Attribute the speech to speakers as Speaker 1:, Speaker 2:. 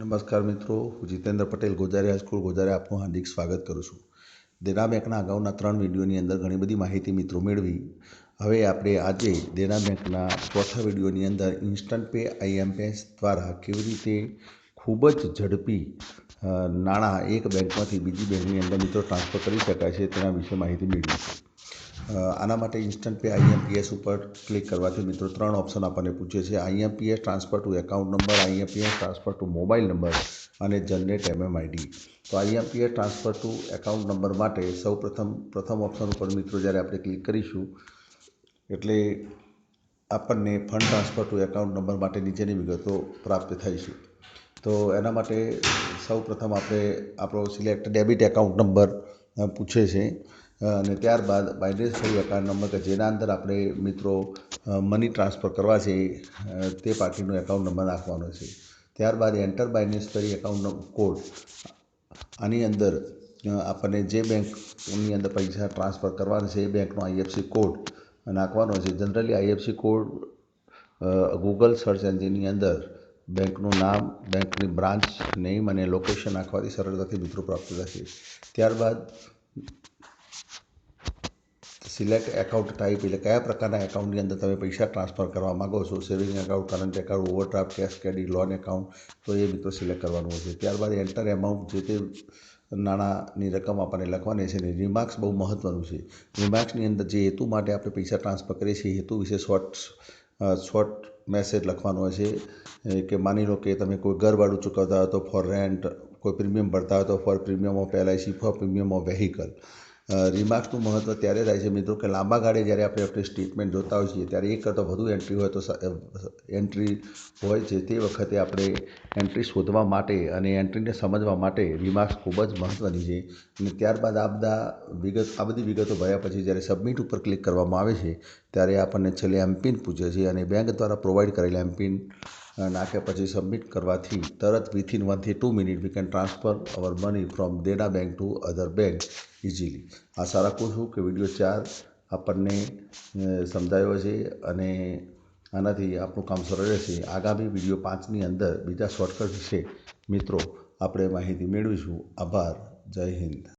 Speaker 1: નમસ્કાર મિત્રો, હું જીતેન્દ્ર પટેલ ગોજારી હાઈસ્કૂલ ગોજારે આપનું હાર્દિક સ્વાગત કરું છું। દેના બેંકના અગાઉના 3 વિડીયોની અંદર ઘણી બધી માહિતી મિત્રો મેળવી। હવે આપણે આજે દેના બેંકના ચોથા વિડીયોની અંદર ઇન્સ્ટન્ટ પે આઈએમપીએસ દ્વારા કેવી રીતે ખૂબ જ ઝડપી નાણાં એક બેંકમાંથી બીજી બેંકની અંદર મિત્રો ટ્રાન્સફર કરી શકાય છે તેના વિશે માહિતી મેળવીશું। આના માટે ઇન્સ્ટન્ટ પે આઈએમપીએસ ઉપર ક્લિક કરવાથી મિત્રો 3 ઓપ્શન આપણને પૂછે છે। IMPS transfer two account number, IMPS transfer two mobile number અને જનરેટ એમએમઆઈડી। તો IMPS transfer two account number માટે પ્રથમ ઓપ્શન ઉપર મિત્રો જ્યારે આપણે ક્લિક કરીશું એટલે આપણને fund transfer two account number માટે નીચેની વિગતો પ્રાપ્ત થાય છે। તો એના માટે સૌપ્રથમ આપણે આપણો સિલેક્ટ ડેબિટ એકાઉન્ટ નંબર પૂછે છે અને ત્યારબાદ બાયનેન્શિયલ એકાઉન્ટ નંબર કે જેના અંદર આપણે મિત્રો મની ટ્રાન્સફર કરવા છે તે પાર્ટીનો એકાઉન્ટ નંબર નાખવાનો છે। ત્યારબાદ એન્ટર બાયનેન્શિયલ એકાઉન્ટ કોડ, આની અંદર આપણને જે બેંકની અંદર પૈસા ટ્રાન્સફર કરવાના છે એ બેંકનો આઈએફસી કોડ નાખવાનો છે। Generally IFC code Google search એન્જિનની અંદર બેંકનું નામ, બેંકની બ્રાન્ચ નેમ અને લોકેશન નાખવાથી સરળતાથી મિત્રો પ્રાપ્ત થશે। ત્યારબાદ સિલેક્ટ એકાઉન્ટ ટાઈપ એટલે કયા પ્રકારના એકાઉન્ટની અંદર તમે પૈસા ટ્રાન્સફર કરવા માગો છો, saving account, current account, overdraft, cache credit, loan account, તો એ મિત્રો સિલેક્ટ કરવાનું હોય છે। ત્યારબાદ એન્ટર એમાઉન્ટ, જે તે નાણાંની રકમ આપણને લખવાની છે અને રિમાર્ક્સ બહુ મહત્ત્વનું છે। રિમાર્ક્સની અંદર જે હેતુ માટે આપણે પૈસા ટ્રાન્સફર કરીએ છીએ હેતુ વિશે શોર્ટ મેસેજ લખવાનો હોય છે કે માની લો કે તમે કોઈ ઘર ભાડું ચૂકવતા હોય તો ફોર રેન્ટ, કોઈ પ્રીમિયમ ભરતા હોય તો for premium of LIC, for premium of vehicle. રિમાર્ક્સનું મહત્ત્વ ત્યારે થાય છે મિત્રો કે લાંબા ગાળે જ્યારે આપણે આપણી સ્ટેટમેન્ટ જોતા હોઈએ છીએ ત્યારે એક કરતાં વધુ એન્ટ્રી હોય તો એન્ટ્રી હોય છે તે વખતે આપણે એન્ટ્રી શોધવા માટે અને એન્ટ્રીને સમજવા માટે રિમાર્ક્સ ખૂબ જ મહત્ત્વની છે। અને ત્યારબાદ આ બધી વિગતો ભર્યા પછી જ્યારે સબમિટ ઉપર ક્લિક કરવામાં આવે છે ત્યારે આપણને છેલ્લે એમપિન પૂછે છે અને બેંક દ્વારા પ્રોવાઈડ કરેલા એમપિન નાખ્યા પછી સબમિટ કરવાથી તરત વિથિન 1 થી 2 minute we can transfer our money from Dena bank to other bank easily. આશા રાખું છું કે વિડીયો 4 આપણને સમજાયો છે અને આનાથી આપણું કામ સરળ રહેશે। આગામી વિડીયો 5ની અંદર બીજા શોર્ટકટ વિશે મિત્રો આપણે માહિતી મેળવીશું। આભાર, જય હિન્દ।